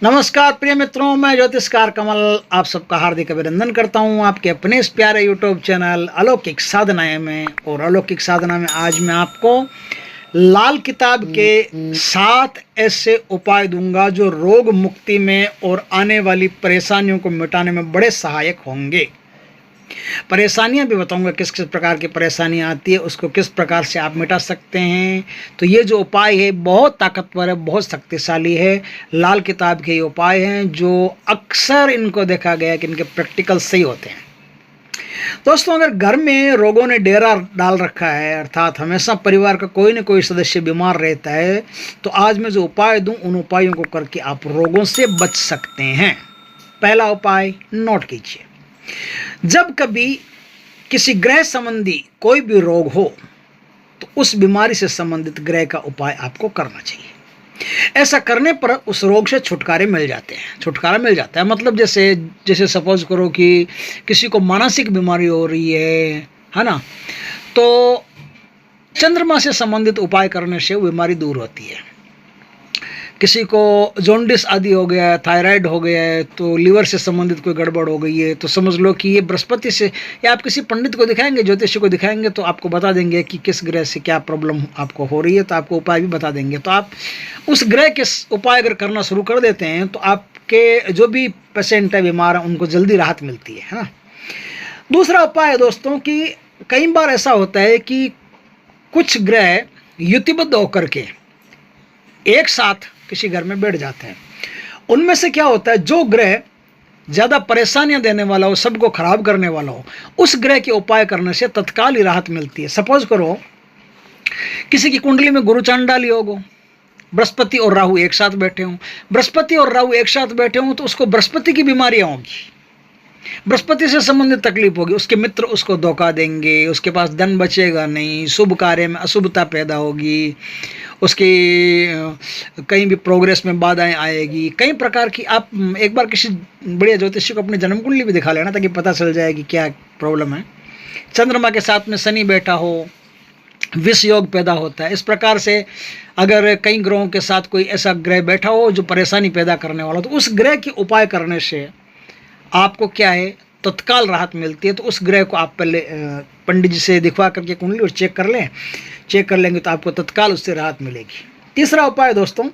नमस्कार प्रिय मित्रों, मैं ज्योतिषकार कमल आप सबका हार्दिक अभिनंदन करता हूं आपके अपने इस प्यारे यूट्यूब चैनल अलौकिक साधनाएं में। और अलौकिक साधना में आज मैं आपको लाल किताब के 7 ऐसे उपाय दूंगा जो रोग मुक्ति में और आने वाली परेशानियों को मिटाने में बड़े सहायक होंगे। परेशानियां भी बताऊंगा, किस किस प्रकार की परेशानियां आती है, उसको किस प्रकार से आप मिटा सकते हैं। तो ये जो उपाय है बहुत ताकतवर है, बहुत शक्तिशाली है। लाल किताब के ये उपाय हैं जो अक्सर इनको देखा गया है कि इनके प्रैक्टिकल सही होते हैं। दोस्तों, अगर घर में रोगों ने डेरा डाल रखा है, अर्थात हमेशा परिवार का कोई न कोई सदस्य बीमार रहता है, तो आज मैं जो उपाय दूं उन उपायों को करके आप रोगों से बच सकते हैं। पहला उपाय नोट कीजिए। जब कभी किसी ग्रह संबंधी कोई भी रोग हो तो उस बीमारी से संबंधित ग्रह का उपाय आपको करना चाहिए। ऐसा करने पर उस रोग से छुटकारा मिल जाता है। मतलब जैसे सपोज करो कि किसी को मानसिक बीमारी हो रही है ना, तो चंद्रमा से संबंधित उपाय करने से वो बीमारी दूर होती है। किसी को जॉन्डिस आदि हो गया है, थायराइड हो गया है, तो लीवर से संबंधित कोई गड़बड़ हो गई है, तो समझ लो कि ये बृहस्पति से, या आप किसी पंडित को दिखाएंगे, ज्योतिषी को दिखाएंगे, तो आपको बता देंगे कि किस ग्रह से क्या प्रॉब्लम आपको हो रही है, तो आपको उपाय भी बता देंगे। तो आप उस ग्रह के उपाय अगर करना शुरू कर देते हैं तो आपके जो भी पेशेंट है, बीमार है, उनको जल्दी राहत मिलती है ना। दूसरा उपाय है दोस्तों कि कई बार ऐसा होता है कि कुछ ग्रह युतिबद्ध होकर के एक साथ किसी घर में बैठ जाते हैं। उनमें से क्या होता है, जो ग्रह ज़्यादा परेशानियां देने वाला हो, सबको खराब करने वाला हो, उस ग्रह के उपाय करने से तत्काल ही राहत मिलती है। सपोज करो किसी की कुंडली में गुरु चांडाली हो, बृहस्पति और राहु एक साथ बैठे हों, तो उसको बृहस्पति की बीमारियां होंगी, बृहस्पति से संबंधित तकलीफ होगी, उसके मित्र उसको धोखा देंगे, उसके पास धन बचेगा नहीं, शुभ कार्य में अशुभता पैदा होगी, उसकी कहीं भी प्रोग्रेस में बाधाएं आएगी, कई प्रकार की। आप एक बार किसी बढ़िया ज्योतिषी को अपनी जन्म कुंडली भी दिखा लेना ताकि पता चल जाए कि क्या प्रॉब्लम है। चंद्रमा के साथ में शनि बैठा हो, विष योग पैदा होता है। इस प्रकार से अगर कई ग्रहों के साथ कोई ऐसा ग्रह बैठा हो जो परेशानी पैदा करने वाला हो, तो उस ग्रह के उपाय करने से आपको क्या है, तत्काल राहत मिलती है। तो उस ग्रह को आप पहले पंडित जी से दिखवा करके कुंडली और चेक कर लेंगे तो आपको तत्काल उससे राहत मिलेगी। तीसरा उपाय दोस्तों,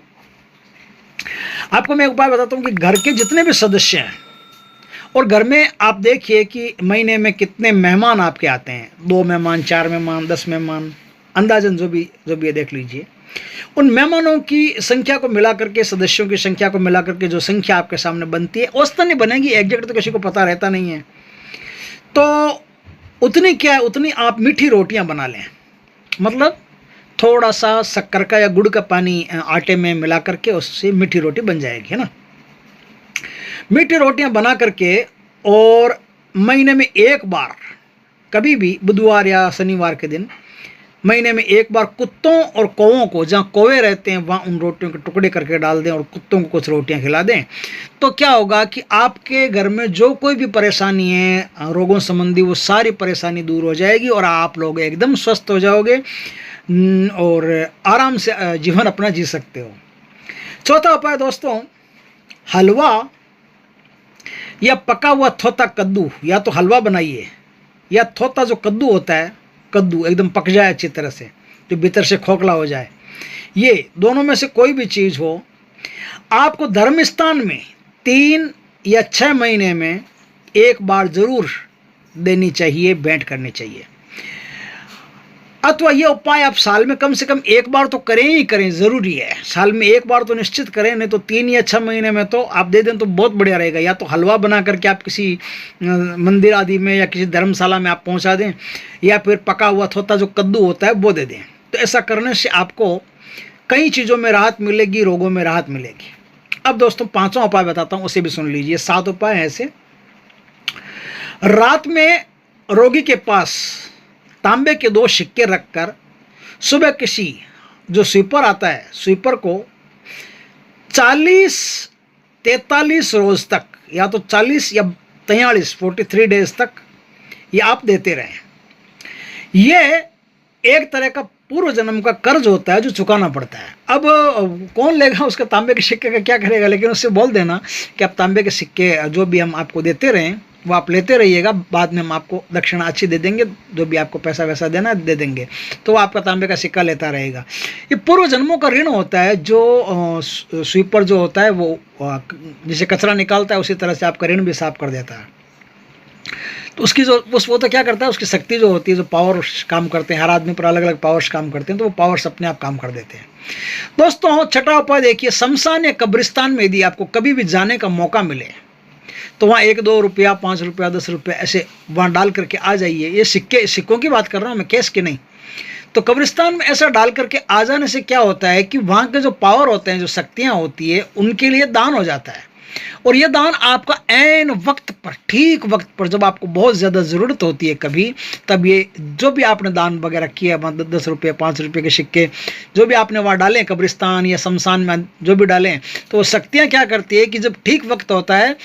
आपको मैं उपाय बताता हूँ कि घर के जितने भी सदस्य हैं, और घर में आप देखिए कि महीने में कितने मेहमान आपके आते हैं, 2 मेहमान, 4 मेहमान, 10 मेहमान, अंदाजन जो भी है देख लीजिए। उन मेहमानों की संख्या को मिला करके, सदस्यों की संख्या को मिला करके जो संख्या आपके सामने बनती है, औसतन ही बनेगी, एग्जैक्ट तो किसी को पता रहता नहीं है। तो उतनी आप मीठी रोटियां बना लें। मतलब थोड़ा सा शक्कर का या गुड़ का पानी आटे में मिला करके उससे मीठी रोटी बन जाएगी, है ना। मीठी रोटियां बना करके, और महीने में एक बार, कभी भी बुधवार या शनिवार के दिन महीने में एक बार कुत्तों और कौवों को, जहाँ कौवे रहते हैं वहाँ उन रोटियों के टुकड़े करके डाल दें और कुत्तों को कुछ रोटियां खिला दें। तो क्या होगा कि आपके घर में जो कोई भी परेशानी है रोगों संबंधी, वो सारी परेशानी दूर हो जाएगी और आप लोग एकदम स्वस्थ हो जाओगे और आराम से जीवन अपना जी सकते हो। चौथा उपाय दोस्तों, हलवा या पका हुआ थोता कद्दू, या तो हलवा बनाइए या थोता जो कद्दू होता है, कद्दू एकदम पक जाए अच्छी तरह से, जो भीतर से खोखला हो जाए, ये दोनों में से कोई भी चीज़ हो, आपको धर्म स्थान में 3 या 6 महीने में एक बार जरूर देनी चाहिए, भेंट करनी चाहिए। अथवा ये उपाय आप साल में कम से कम एक बार तो करें ही करें, ज़रूरी है, साल में एक बार तो निश्चित करें, नहीं तो 3 या 6 महीने में तो आप दे दें तो बहुत बढ़िया रहेगा। या तो हलवा बना करके आप किसी मंदिर आदि में या किसी धर्मशाला में आप पहुंचा दें, या फिर पका हुआ थोता जो कद्दू होता है वो दे दें। तो ऐसा करने से आपको कई चीज़ों में राहत मिलेगी, रोगों में राहत मिलेगी। अब दोस्तों 5वां उपाय बताता हूँ, उसे भी सुन लीजिए। 7 उपाय हैं ऐसे। रात में रोगी के पास तांबे के 2 सिक्के रखकर सुबह किसी जो स्वीपर आता है, स्वीपर को 43 रोज तक, या तो 40 या 43 डेज तक ये आप देते रहें। ये एक तरह का पूर्व जन्म का कर्ज होता है जो चुकाना पड़ता है। अब कौन लेगा उसके तांबे के सिक्के का क्या करेगा, लेकिन उससे बोल देना कि आप तांबे के सिक्के जो भी हम आपको देते रहें वो आप लेते रहिएगा, बाद में हम आपको दक्षिणा अच्छी दे देंगे, जो भी आपको पैसा वैसा देना दे देंगे, तो वो आपका तांबे का सिक्का लेता रहेगा। ये पूर्व जन्मों का ऋण होता है, जो स्वीपर जो होता है वो जैसे कचरा निकालता है उसी तरह से आपका ऋण भी साफ कर देता है। तो उसकी जो वो तो क्या करता है, उसकी शक्ति जो होती है, जो पावर्स काम करते हैं, हर आदमी पर अलग अलग पावर्स काम करते हैं, तो वो पावर्स अपने आप काम कर देते हैं। दोस्तों छठा उपाय देखिए, शमशान या कब्रिस्तान में यदि आपको कभी भी जाने का मौका मिले तो वहाँ 1-2 रुपया, 5 रुपया, 10 रुपया ऐसे वहाँ डाल करके आ जाइए। ये सिक्कों की बात कर रहा हूँ मैं, कैश की नहीं। तो कब्रिस्तान में ऐसा डाल करके आ जाने से क्या होता है कि वहाँ के जो पावर होते हैं, जो शक्तियाँ होती है, उनके लिए दान हो जाता है। और ये दान आपका ऐन वक्त पर, ठीक वक्त पर, जब आपको बहुत ज़्यादा ज़रूरत होती है कभी, तब ये जो भी आपने दान वगैरह किया, 10 रुपये, 5 रुपये के सिक्के जो भी आपने वहाँ डालें, कब्रिस्तान या शमशान में जो भी डालें, तो वो शक्तियाँ क्या करती है कि जब ठीक वक्त होता है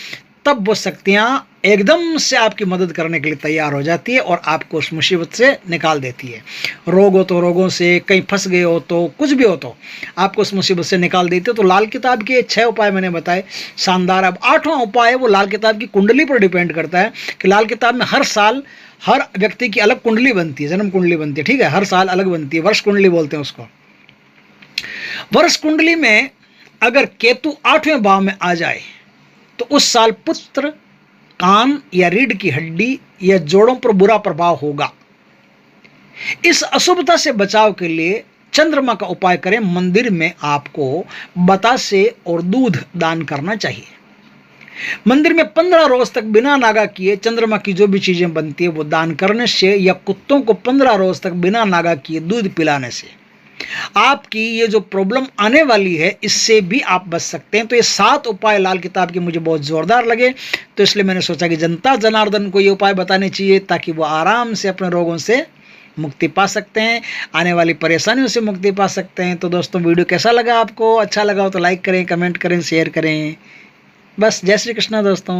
तब वो शक्तियाँ एकदम से आपकी मदद करने के लिए तैयार हो जाती है और आपको उस मुसीबत से निकाल देती है। रोग हो तो रोगों से, कहीं फंस गए हो तो, कुछ भी हो तो आपको उस मुसीबत से निकाल देती है। तो लाल किताब के 6 उपाय मैंने बताए, शानदार। अब 8वां उपाय है वो लाल किताब की कुंडली पर डिपेंड करता है कि लाल किताब में हर साल हर व्यक्ति की अलग कुंडली बनती है, जन्म कुंडली बनती है, ठीक है, हर साल अलग बनती है, वर्ष कुंडली बोलते हैं उसको। वर्ष कुंडली में अगर केतु 8वें भाव में आ जाए तो उस साल पुत्र, कान या रीढ़ की हड्डी या जोड़ों पर बुरा प्रभाव होगा। इस अशुभता से बचाव के लिए चंद्रमा का उपाय करें। मंदिर में आपको बतासे और दूध दान करना चाहिए। मंदिर में 15 रोज तक बिना नागा किए चंद्रमा की जो भी चीजें बनती है वो दान करने से, या कुत्तों को 15 रोज तक बिना नागा किए दूध पिलाने से आपकी ये जो प्रॉब्लम आने वाली है इससे भी आप बच सकते हैं। तो ये 7 उपाय लाल किताब के मुझे बहुत जोरदार लगे, तो इसलिए मैंने सोचा कि जनता जनार्दन को ये उपाय बताने चाहिए ताकि वो आराम से अपने रोगों से मुक्ति पा सकते हैं, आने वाली परेशानियों से मुक्ति पा सकते हैं। तो दोस्तों वीडियो कैसा लगा आपको? अच्छा लगा हो तो लाइक करें, कमेंट करें, शेयर करें। बस जय श्री कृष्णा दोस्तों।